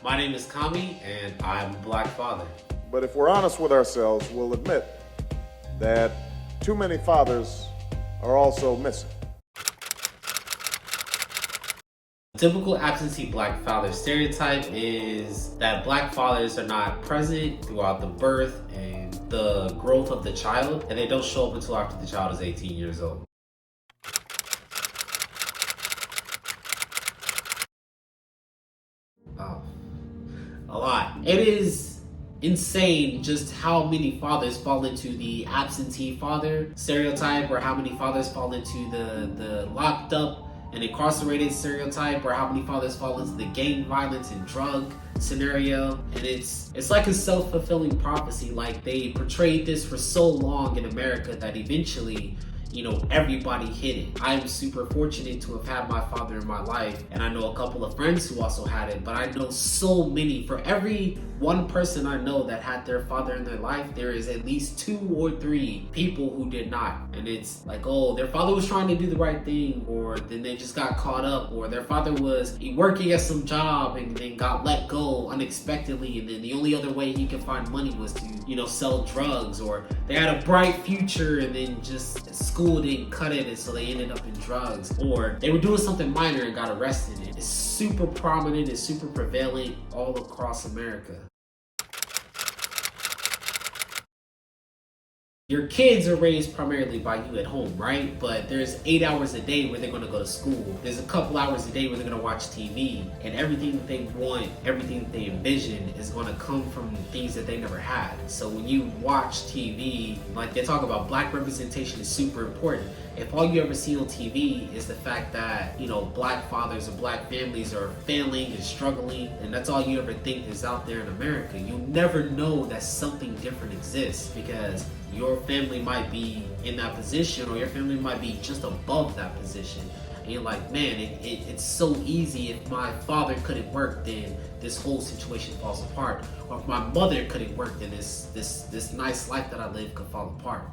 My name is Kami, and I'm a black father. But if we're honest with ourselves, we'll admit that too many fathers are also missing. The typical absentee black father stereotype is that black fathers are not present throughout the birth and the growth of the child, and they don't show up until after the child is 18 years old. A lot. It is insane just how many fathers fall into the absentee father stereotype, or how many fathers fall into the locked up and incarcerated stereotype, or how many fathers fall into the gang violence and drug scenario. And it's like a self-fulfilling prophecy. Like, they portrayed this for so long in America that eventually, everybody hit it. I'm super fortunate to have had my father in my life, and I know a couple of friends who also had it, but I know so many. For every one person I know that had their father in their life, there is at least 2 or 3 people who did not. And it's like, oh, their father was trying to do the right thing, or then they just got caught up, or their father was working at some job and then got let go unexpectedly, and then the only other way he could find money was to, sell drugs, or they had a bright future and then just school didn't cut it, and so they ended up in drugs, or they were doing something minor and got arrested. It's super prominent, it's super prevalent all across America. Your kids are raised primarily by you at home, right? But there's 8 hours a day where they're going to go to school. There's a couple hours a day where they're going to watch TV, and everything that they want, everything that they envision is going to come from things that they never had. So when you watch TV, like they talk about, black representation is super important. If all you ever see on TV is the fact that, black fathers or black families are failing and struggling, and that's all you ever think is out there in America, you'll never know that something different exists, because your family might be in that position, or your family might be just above that position. And you're like, man, it's so easy. If my father couldn't work, then this whole situation falls apart. Or if my mother couldn't work, then this nice life that I live could fall apart.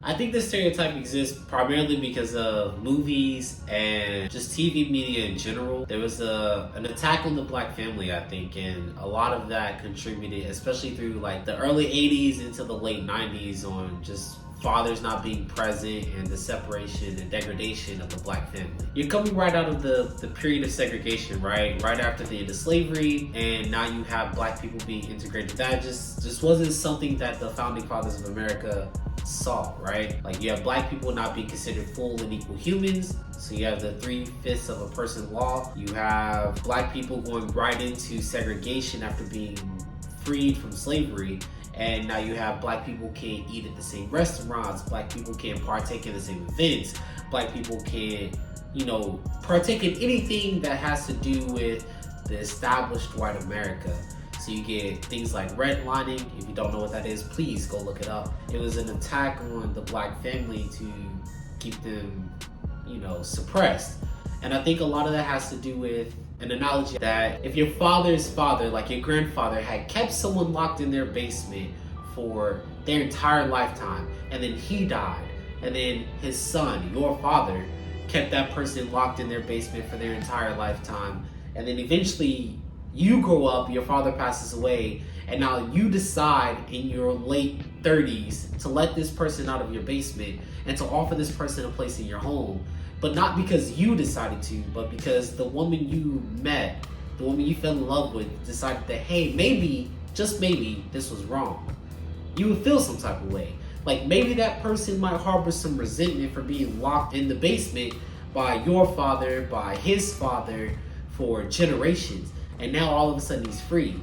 I think this stereotype exists primarily because of movies and just TV media in general. There was an attack on the black family, I think, and a lot of that contributed, especially through like the early 80s into the late 90s, on just fathers not being present and the separation and degradation of the black family. You're coming right out of the period of segregation, right? Right after the end of slavery, and now you have black people being integrated. That just wasn't something that the founding fathers of America saw, right? Like, you have black people not being considered full and equal humans. So you have the 3/5 of a person law. You have black people going right into segregation after being freed from slavery. And now you have black people can't eat at the same restaurants. Black people can't partake in the same events. Black people can't, partake in anything that has to do with the established white America. So you get things like redlining. If you don't know what that is, please go look it up. It was an attack on the black family to keep them, suppressed. And I think a lot of that has to do with an analogy that if your father's father, like your grandfather, had kept someone locked in their basement for their entire lifetime, and then he died, and then his son, your father, kept that person locked in their basement for their entire lifetime, and then eventually you grow up, your father passes away, and now you decide in your late 30s to let this person out of your basement and to offer this person a place in your home. But not because you decided to, but because the woman you met, the woman you fell in love with, decided that, hey, maybe, just maybe, this was wrong. You would feel some type of way. Like, maybe that person might harbor some resentment for being locked in the basement by your father, by his father, for generations. And now all of a sudden he's free.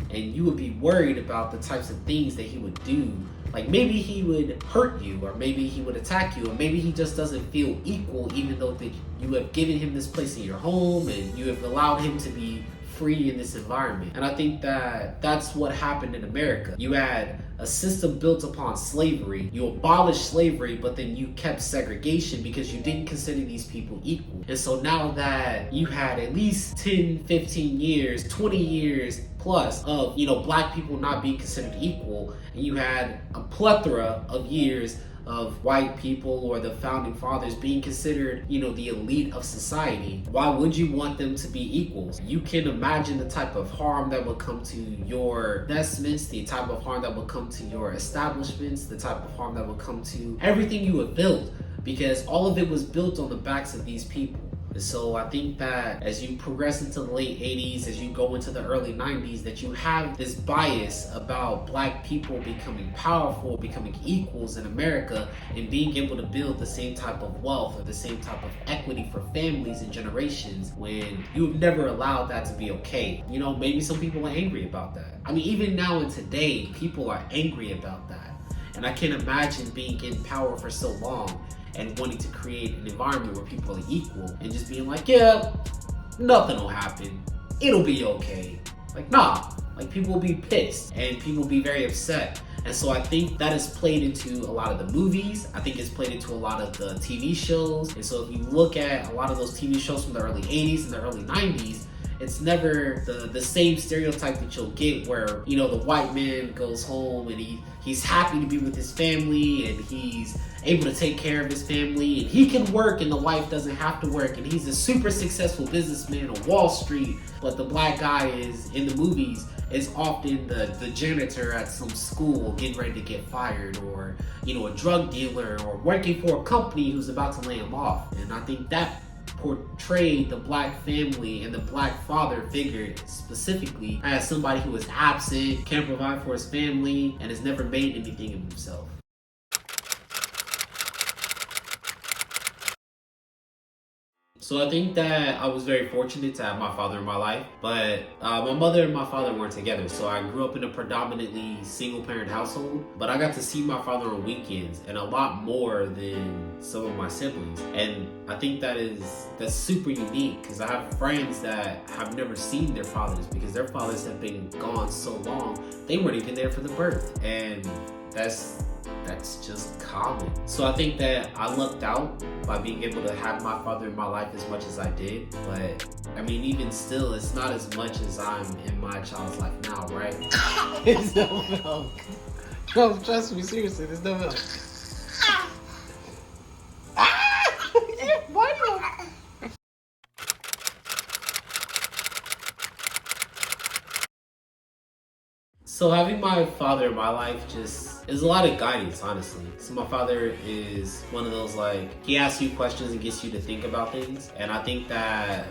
And you would be worried about the types of things that he would do. Like, maybe he would hurt you, or maybe he would attack you, or maybe he just doesn't feel equal, even though that you have given him this place in your home and you have allowed him to be free in this environment. And I think that that's what happened in America. You had a system built upon slavery. You abolished slavery, but then you kept segregation because you didn't consider these people equal. And so now that you had at least 10, 15 years, 20 years plus of, black people not being considered equal, and you had a plethora of years of white people or the founding fathers being considered, you know, the elite of society, why would you want them to be equals? You can imagine the type of harm that would come to your investments, the type of harm that would come to your establishments, the type of harm that would come to everything you have built, because all of it was built on the backs of these people. And so I think that as you progress into the late 80s, as you go into the early 90s, that you have this bias about black people becoming powerful, becoming equals in America, and being able to build the same type of wealth or the same type of equity for families and generations, when you've never allowed that to be okay. You know, maybe some people are angry about that. I mean, even now and today, people are angry about that. And I can't imagine being in power for so long and wanting to create an environment where people are equal and just being like, yeah, nothing will happen, it'll be okay. Like, nah, like people will be pissed and people will be very upset. And so I think that is played into a lot of the movies. I think it's played into a lot of the TV shows. And so if you look at a lot of those TV shows from the early 80s and the early 90s, it's never the same stereotype that you'll get where, you know, the white man goes home and he's happy to be with his family and he's able to take care of his family and he can work and the wife doesn't have to work and he's a super successful businessman on Wall Street. But the black guy is, in the movies, is often the janitor at some school getting ready to get fired, or, you know, a drug dealer, or working for a company who's about to lay him off. And I think that portrayed the black family and the black father figure specifically as somebody who is absent, can't provide for his family, and has never made anything of himself. So I think that I was very fortunate to have my father in my life, but my mother and my father weren't together. So I grew up in a predominantly single parent household, but I got to see my father on weekends and a lot more than some of my siblings. And I think that's super unique, because I have friends that have never seen their fathers because their fathers have been gone so long, they weren't even there for the birth. And that's just common. So I think that I lucked out by being able to have my father in my life as much as I did. But I mean, even still, it's not as much as I'm in my child's life now, right? There's no milk. No, trust me, seriously, there's no milk. Why do you... So having my father in my life just is a lot of guidance, honestly. So my father is one of those, like, he asks you questions and gets you to think about things. And I think that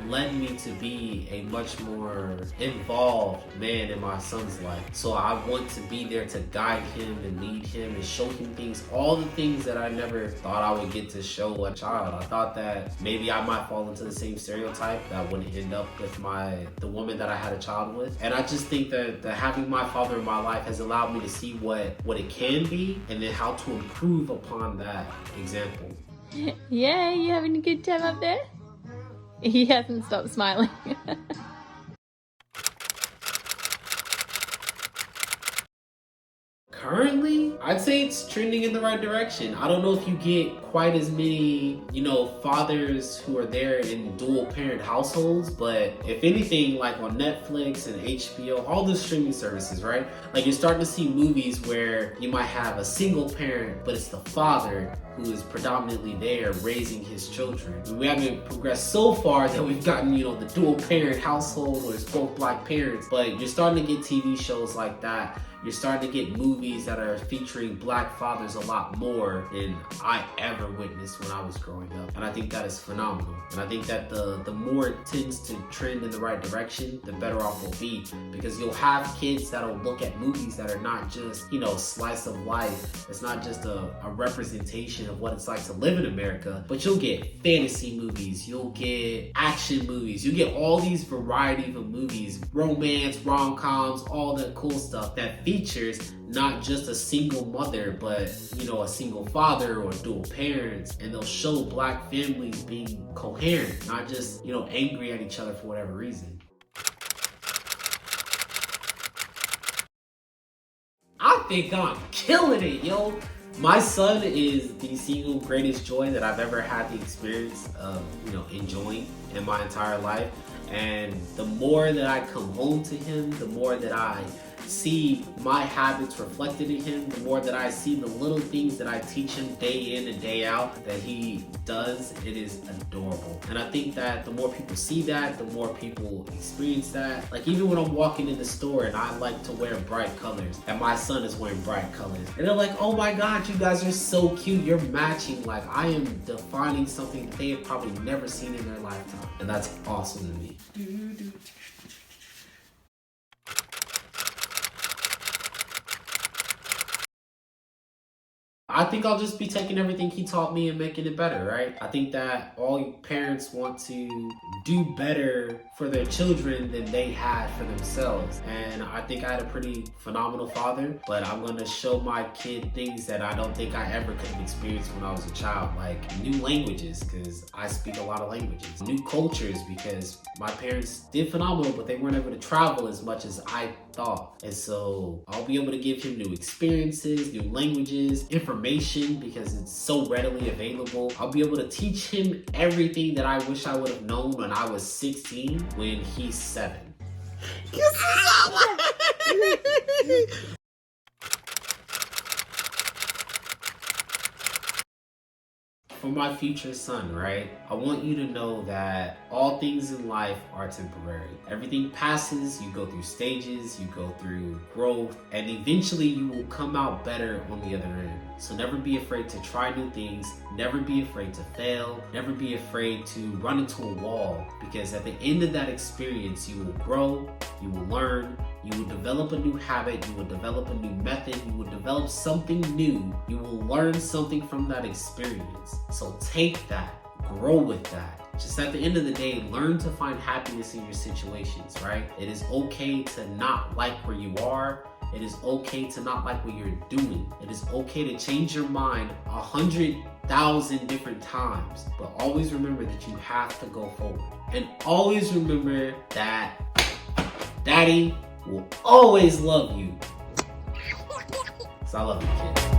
led me to be a much more involved man in my son's life. So I want to be there to guide him and lead him and show him things, all the things that I never thought I would get to show a child. I thought that maybe I might fall into the same stereotype, that I wouldn't end up with the woman that I had a child with. And I just think that having my father in my life has allowed me to see what it can be, and then how to improve upon that example. Yeah, you having a good time up there? He hasn't stopped smiling. Currently, I'd say it's trending in the right direction. I don't know if you get quite as many, you know, fathers who are there in dual parent households, but if anything, like on Netflix and HBO, all the streaming services, right? Like, you're starting to see movies where you might have a single parent, but it's the father who is predominantly there raising his children. We haven't progressed so far that we've gotten, you know, the dual parent household where it's both black parents, but you're starting to get TV shows like that. You're starting to get movies that are featuring black fathers a lot more than I ever witnessed when I was growing up. And I think that is phenomenal. And I think that the more it tends to trend in the right direction, the better off we'll be. Because you'll have kids that'll look at movies that are not just, you know, slice of life. It's not just a representation of what it's like to live in America, but you'll get fantasy movies, you'll get action movies, you get all these variety of movies, romance, rom-coms, all that cool stuff that features not just a single mother, but, you know, a single father or dual parents. And they'll show black families being coherent, not just, you know, angry at each other for whatever reason. I think I'm killing it, yo. My son is the single greatest joy that I've ever had the experience of, you know, enjoying in my entire life. And the more that I come home to him, the more that I see my habits reflected in him, the more that I see the little things that I teach him day in and day out that he does, it is adorable. And I think that the more people see that, the more people experience that. Like even when I'm walking in the store and I like to wear bright colors, and my son is wearing bright colors, and they're like, oh my God, you guys are so cute, you're matching. Like I am defining something that they have probably never seen in their lifetime. And that's awesome to me. I think I'll just be taking everything he taught me and making it better, right? I think that all parents want to do better for their children than they had for themselves. And I think I had a pretty phenomenal father, but I'm gonna show my kid things that I don't think I ever could have experienced when I was a child, like new languages, because I speak a lot of languages, new cultures, because my parents did phenomenal, but they weren't able to travel as much as I thought. And so I'll be able to give him new experiences, new languages, information, because it's so readily available. I'll be able to teach him everything that I wish I would have known when I was 16 when he's 7. For my future son, right? I want you to know that all things in life are temporary. Everything passes, you go through stages, you go through growth, and eventually you will come out better on the other end. So never be afraid to try new things, never be afraid to fail, never be afraid to run into a wall, because at the end of that experience, you will grow, you will learn, you will develop a new habit, you will develop a new method, you will develop something new, you will learn something from that experience. So take that, grow with that. Just at the end of the day, learn to find happiness in your situations, right? It is okay to not like where you are. It is okay to not like what you're doing. It is okay to change your mind 100,000 different times, but always remember that you have to go forward. And always remember that Daddy will always love you. So I love you, kid.